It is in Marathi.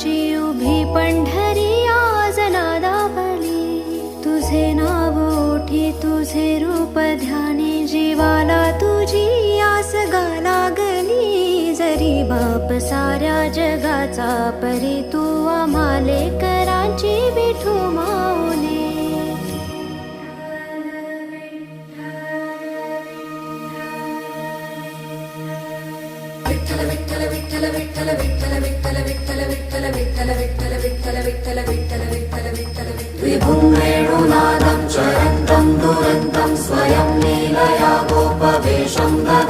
विठ्ठलाची उभी पंढरी आज नादावली, तुझे नाव ओठी तुझे रूप ध्यानी, जीवाला तुझी आस गा लागली, जरी बाप साऱ्या जगाचा परी तू आम्हाले करांची विठू माऊली. विठ्ठल विठ्ठल विठ्ठल विठ्ठल विठ्ठल विठ्ठल विठ्ठल विठ्ठल विठ्ठल विठ्ठल विठ्ठल विठ्ठल विठ्ठल विठ्ठल विठ्ठल विभुं वेणुनादं चरन्तं दुरन्तं स्वयं लीलया गोपवेशं ददा.